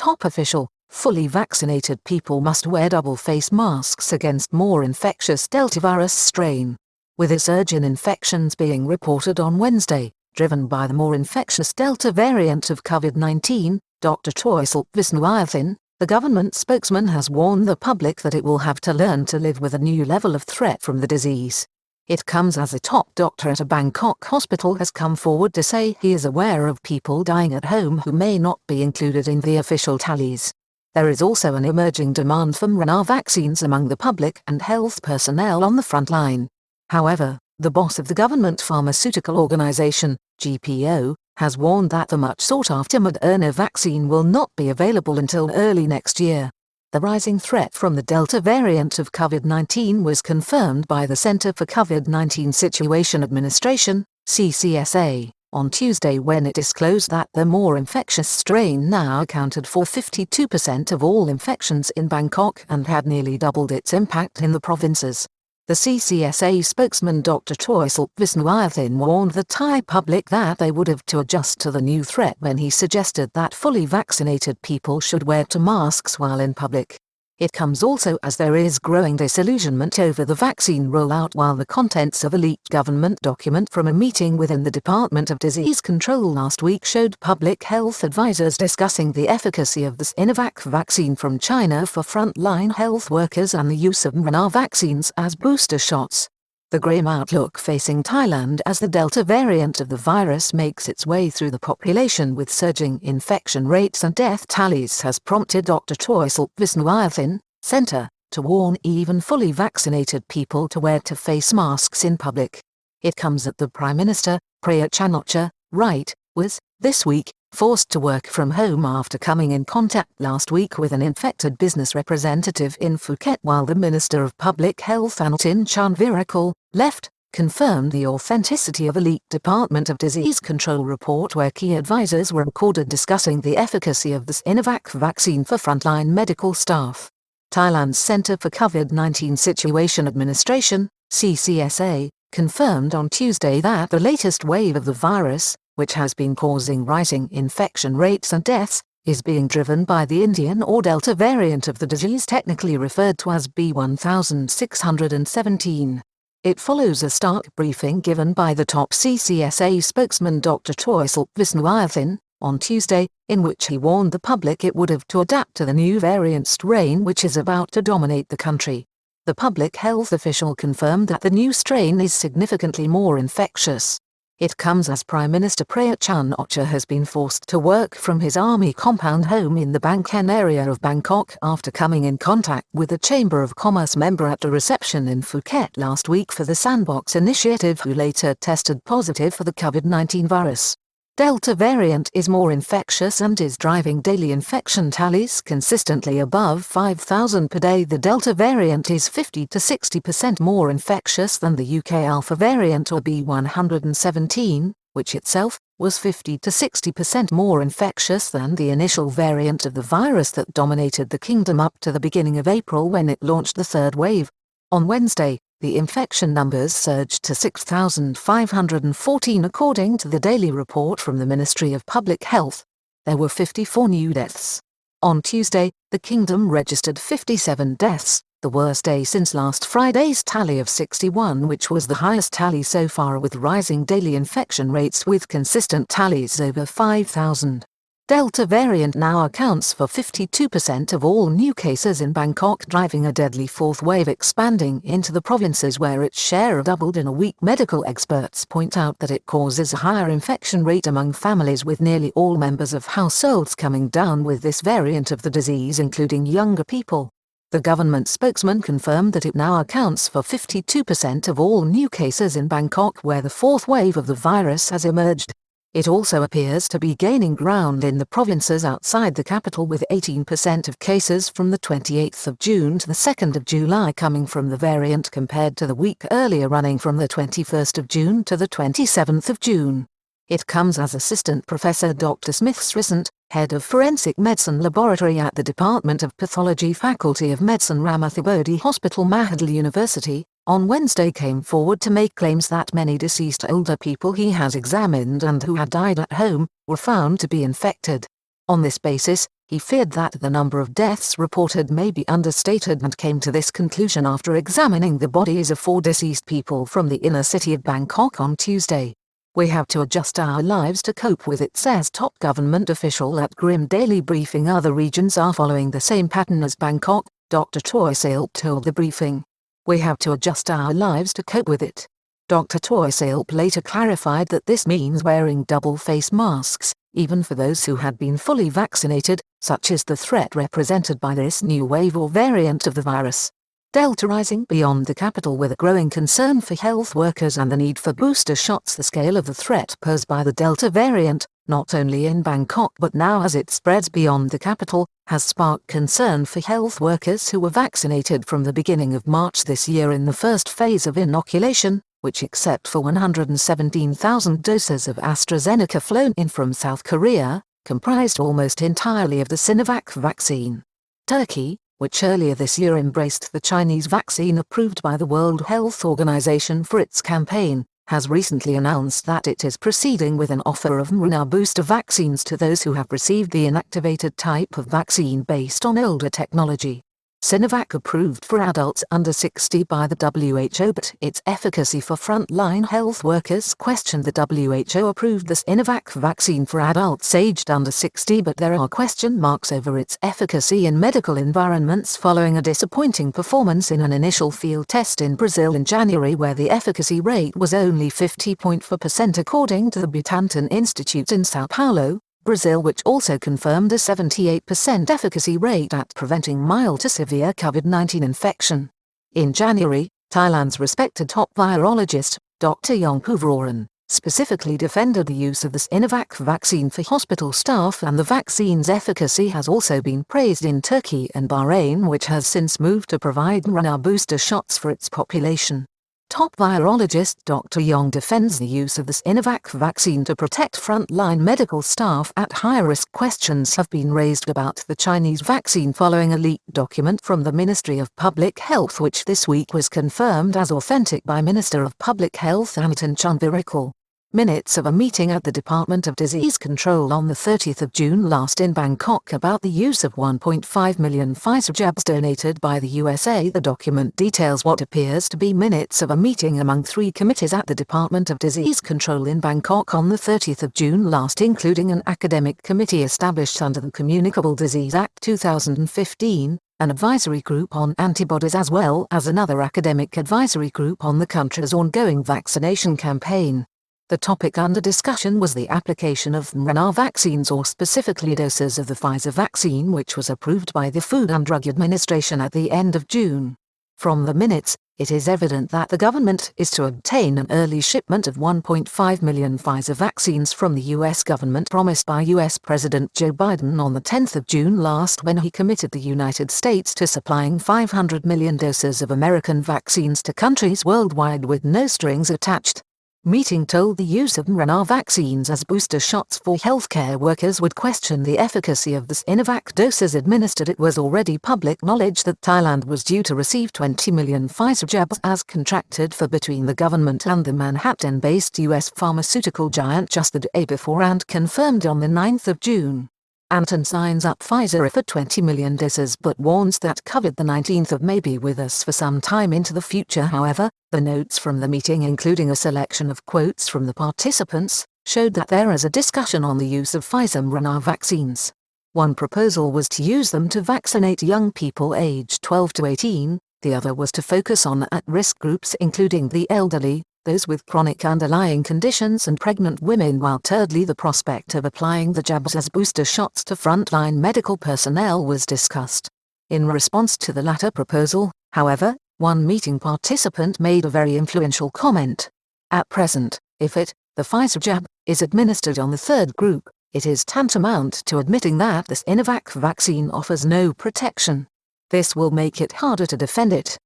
top official, fully vaccinated people must wear double face masks against more infectious Delta virus strain. With a surge in infections being reported on Wednesday, driven by the more infectious Delta variant of COVID-19, Dr. Taweesilp Visanuyothin, the government spokesman has warned the public that it will have to learn to live with a new level of threat from the disease. It comes as a top doctor at a Bangkok hospital has come forward to say he is aware of people dying at home who may not be included in the official tallies. There is also an emerging demand for mRNA vaccines among the public and health personnel on the front line. However, the boss of the Government Pharmaceutical Organization, GPO, has warned that the much sought-after Moderna vaccine will not be available until early next year. The rising threat from the Delta variant of COVID-19 was confirmed by the Center for COVID-19 Situation Administration, CCSA, on Tuesday when it disclosed that the more infectious strain now accounted for 52% of all infections in Bangkok and had nearly doubled its impact in the provinces. The CCSA spokesman Dr. Taweesilp Visanuyothin warned the Thai public that they would have to adjust to the new threat when he suggested that fully vaccinated people should wear masks while in public. It comes also as there is growing disillusionment over the vaccine rollout, while the contents of a leaked government document from a meeting within the Department of Disease Control last week showed public health advisors discussing the efficacy of the Sinovac vaccine from China for frontline health workers and the use of mRNA vaccines as booster shots. The grim outlook facing Thailand as the Delta variant of the virus makes its way through the population with surging infection rates and death tallies has prompted Dr. Taweesilp Visanuyothin, Centre, to warn even fully vaccinated people to wear face masks in public. It comes at the Prime Minister, Prayut Chan-o-cha, right, was, this week, forced to work from home after coming in contact last week with an infected business representative in Phuket, while the Minister of Public Health Anutin Charnvirakul, left, confirmed the authenticity of a leaked Department of Disease Control report where key advisors were recorded discussing the efficacy of the Sinovac vaccine for frontline medical staff. Thailand's Centre for COVID-19 Situation Administration, CCSA, confirmed on Tuesday that the latest wave of the virus, which has been causing rising infection rates and deaths, is being driven by the Indian or Delta variant of the disease, technically referred to as B1617. It follows a stark briefing given by the top CCSA spokesman Dr. Taweesilp Visanuyothin on Tuesday, in which he warned the public it would have to adapt to the new variant strain which is about to dominate the country. The public health official confirmed that the new strain is significantly more infectious. It comes as Prime Minister Prayut Chan-o-cha has been forced to work from his army compound home in the Bangkok area of Bangkok after coming in contact with a Chamber of Commerce member at a reception in Phuket last week for the Sandbox initiative, who later tested positive for the COVID-19 virus. Delta variant is more infectious and is driving daily infection tallies consistently above 5,000 per day. The Delta variant is 50 to 60% more infectious than the UK Alpha variant or B117, which itself was 50 to 60% more infectious than the initial variant of the virus that dominated the kingdom up to the beginning of April when it launched the third wave. On Wednesday, the infection numbers surged to 6,514 according to the daily report from the Ministry of Public Health. There were 54 new deaths. On Tuesday, the kingdom registered 57 deaths, the worst day since last Friday's tally of 61, which was the highest tally so far, with rising daily infection rates with consistent tallies over 5,000. Delta variant now accounts for 52% of all new cases in Bangkok, driving a deadly fourth wave expanding into the provinces where its share doubled in a week. Medical experts point out that it causes a higher infection rate among families, with nearly all members of households coming down with this variant of the disease, including younger people. The government spokesman confirmed that it now accounts for 52% of all new cases in Bangkok, where the fourth wave of the virus has emerged. It also appears to be gaining ground in the provinces outside the capital, with 18% of cases from the 28th of June to the 2nd of July coming from the variant, compared to the week earlier running from the 21st of June to the 27th of June. It comes as Assistant Professor Dr. Smith Srisant, head of Forensic Medicine Laboratory at the Department of Pathology Faculty of Medicine, Ramathibodi Hospital, Mahidol University, on Wednesday came forward to make claims that many deceased older people he has examined and who had died at home were found to be infected. On this basis, He feared that the number of deaths reported may be understated and came to this conclusion after examining the bodies of 4 deceased people from the inner city of Bangkok on Tuesday. "We have to adjust our lives to cope with it," says top government official at Grim Daily Briefing. "Other regions are following the same pattern as Bangkok," Dr. Taweesilp told the briefing. "We have to adjust our lives to cope with it." Dr. Taweesilp later clarified that this means wearing double face masks, even for those who had been fully vaccinated, such as the threat represented by this new wave or variant of the virus. Delta rising beyond the capital with a growing concern for health workers and the need for booster shots. The scale of the threat posed by the Delta variant, not only in Bangkok but now as it spreads beyond the capital, has sparked concern for health workers who were vaccinated from the beginning of March this year in the first phase of inoculation, which except for 117,000 doses of AstraZeneca flown in from South Korea, comprised almost entirely of the Sinovac vaccine. Turkey, which earlier this year embraced the Chinese vaccine approved by the World Health Organization for its campaign, has recently announced that it is proceeding with an offer of mRNA booster vaccines to those who have received the inactivated type of vaccine based on older technology. Sinovac approved for adults under 60 by the WHO, but its efficacy for frontline health workers questioned. The WHO approved the Sinovac vaccine for adults aged under 60, but there are question marks over its efficacy in medical environments following a disappointing performance in an initial field test in Brazil in January where the efficacy rate was only 50.4% according to the Butantan Institute in Sao Paulo, Brazil, which also confirmed a 78% efficacy rate at preventing mild to severe COVID-19 infection. In January, Thailand's respected top virologist, Dr. Yongpuvaroen, specifically defended the use of the Sinovac vaccine for hospital staff, and the vaccine's efficacy has also been praised in Turkey and Bahrain, which has since moved to provide mRNA booster shots for its population. Top virologist Dr. Yong defends the use of the Sinovac vaccine to protect frontline medical staff at higher risk. Questions have been raised about the Chinese vaccine following a leaked document from the Ministry of Public Health, which this week was confirmed as authentic by Minister of Public Health Anitin Chanvirikul. Minutes of a meeting at the Department of Disease Control on the 30th of June last in Bangkok about the use of 1.5 million Pfizer jabs donated by the USA. The document details what appears to be minutes of a meeting among 3 committees at the Department of Disease Control in Bangkok on the 30th of June last, including an academic committee established under the Communicable Disease Act 2015, an advisory group on antibodies, as well as another academic advisory group on the country's ongoing vaccination campaign. The topic under discussion was the application of mRNA vaccines, or specifically doses of the Pfizer vaccine, which was approved by the Food and Drug Administration at the end of June. From the minutes, it is evident that the government is to obtain an early shipment of 1.5 million Pfizer vaccines from the U.S. government promised by U.S. President Joe Biden on the 10th of June last, when he committed the United States to supplying 500 million doses of American vaccines to countries worldwide with no strings attached. Meeting told the use of mRNA vaccines as booster shots for healthcare workers would question the efficacy of the Sinovac doses administered. It was already public knowledge that Thailand was due to receive 20 million Pfizer jabs as contracted for between the government and the Manhattan-based U.S. pharmaceutical giant just the day before, and confirmed on the 9th of June. Anton signs up Pfizer for 20 million doses but warns that COVID-19 may be with us for some time into the future. However, the notes from the meeting, including a selection of quotes from the participants, showed that there is a discussion on the use of Pfizer mRNA vaccines. One proposal was to use them to vaccinate young people aged 12 to 18, the other was to focus on at-risk groups including the elderly, those with chronic underlying conditions and pregnant women, while thirdly the prospect of applying the jabs as booster shots to frontline medical personnel was discussed. In response to the latter proposal, however, one meeting participant made a very influential comment. At present, if the Pfizer jab, is administered on the third group, it is tantamount to admitting that the Sinovac vaccine offers no protection. This will make it harder to defend it.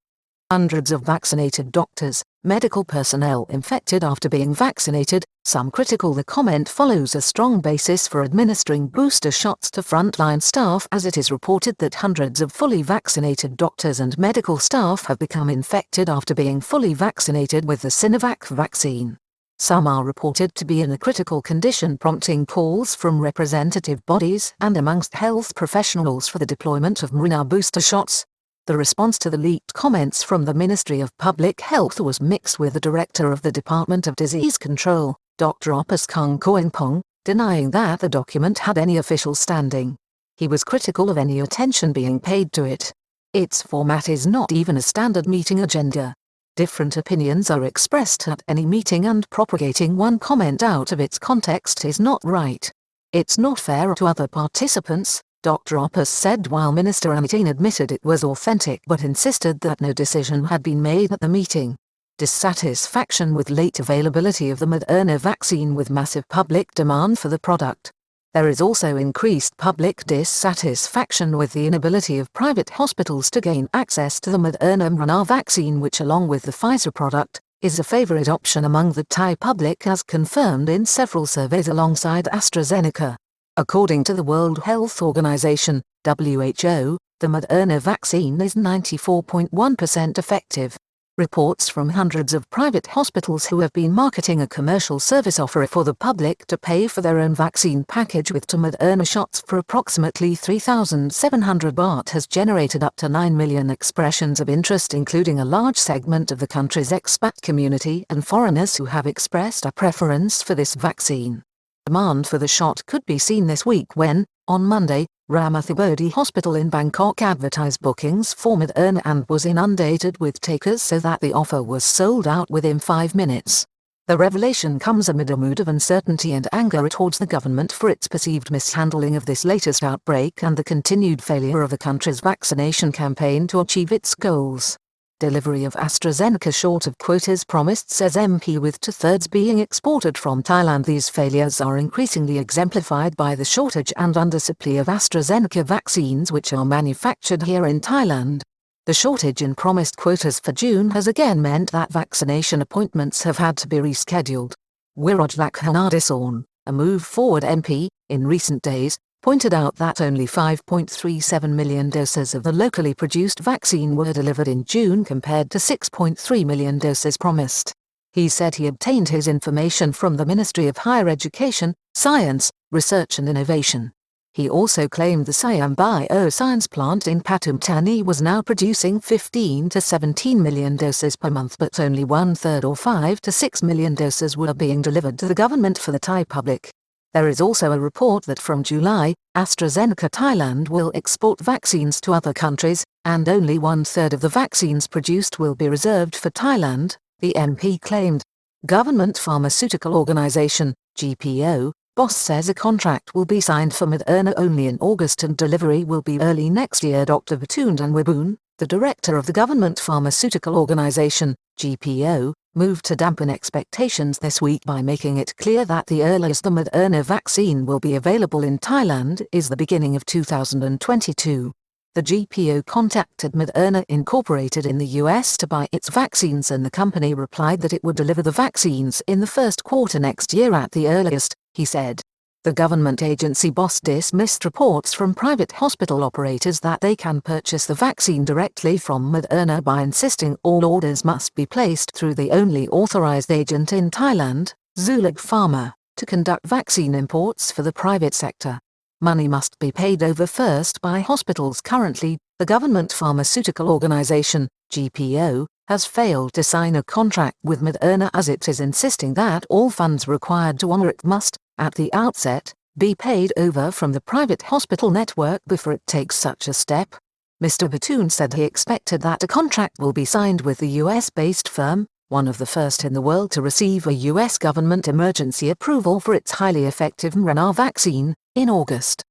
Hundreds of vaccinated doctors, medical personnel infected after being vaccinated, some critical. The comment follows a strong basis for administering booster shots to frontline staff, as it is reported that hundreds of fully vaccinated doctors and medical staff have become infected after being fully vaccinated with the Sinovac vaccine. Some are reported to be in a critical condition, prompting calls from representative bodies and amongst health professionals for the deployment of mRNA booster shots. The response to the leaked comments from the Ministry of Public Health was mixed, with the Director of the Department of Disease Control, Dr. Taweesilp, denying that the document had any official standing. He was critical of any attention being paid to it. Its format is not even a standard meeting agenda. Different opinions are expressed at any meeting, and propagating one comment out of its context is not right. It's not fair to other participants, Dr. Opus said, while Minister Visanuyothin admitted it was authentic but insisted that no decision had been made at the meeting. Dissatisfaction with late availability of the Moderna vaccine, with massive public demand for the product. There is also increased public dissatisfaction with the inability of private hospitals to gain access to the Moderna mRNA vaccine, which, along with the Pfizer product, is a favorite option among the Thai public, as confirmed in several surveys alongside AstraZeneca. According to the World Health Organization, WHO, the Moderna vaccine is 94.1% effective. Reports from hundreds of private hospitals who have been marketing a commercial service offer for the public to pay for their own vaccine package with 2 Moderna shots for approximately 3,700 baht has generated up to 9 million expressions of interest, including a large segment of the country's expat community and foreigners who have expressed a preference for this vaccine. Demand for the shot could be seen this week when, on Monday, Ramathibodi Hospital in Bangkok advertised bookings for Moderna and was inundated with takers, so that the offer was sold out within 5 minutes. The revelation comes amid a mood of uncertainty and anger towards the government for its perceived mishandling of this latest outbreak and the continued failure of the country's vaccination campaign to achieve its goals. Delivery of AstraZeneca short of quotas promised, says MP, with 2/3 being exported from Thailand. These failures are increasingly exemplified by the shortage and undersupply of AstraZeneca vaccines, which are manufactured here in Thailand. The shortage in promised quotas for June has again meant that vaccination appointments have had to be rescheduled. Wiraj Lakhanadison, a Move Forward MP, in recent days, pointed out that only 5.37 million doses of the locally produced vaccine were delivered in June compared to 6.3 million doses promised. He said he obtained his information from the Ministry of Higher Education, Science, Research and Innovation. He also claimed the Siam Bioscience plant in Pathum Thani was now producing 15 to 17 million doses per month, but only 1/3 or 5 to 6 million doses were being delivered to the government for the Thai public. There is also a report that from July, AstraZeneca Thailand will export vaccines to other countries, and only 1/3 of the vaccines produced will be reserved for Thailand, the MP claimed. Government Pharmaceutical Organization, GPO, boss says a contract will be signed for Moderna only in August and delivery will be early next year. Dr. Visanuyothin, the director of the Government Pharmaceutical Organization, GPO, moved to dampen expectations this week by making it clear that the earliest the Moderna vaccine will be available in Thailand is the beginning of 2022. The GPO contacted Moderna Incorporated in the US to buy its vaccines, and the company replied that it would deliver the vaccines in the first quarter next year at the earliest, he said. The government agency boss dismissed reports from private hospital operators that they can purchase the vaccine directly from Moderna by insisting all orders must be placed through the only authorized agent in Thailand, Zulag Pharma, to conduct vaccine imports for the private sector. Money must be paid over first by hospitals. Currently, the Government Pharmaceutical Organization, GPO, has failed to sign a contract with Moderna, as it is insisting that all funds required to honor it must, at the outset, be paid over from the private hospital network before it takes such a step. Mr. Visanuyothin said he expected that a contract will be signed with the US-based firm, one of the first in the world to receive a US government emergency approval for its highly effective mRNA vaccine, in August.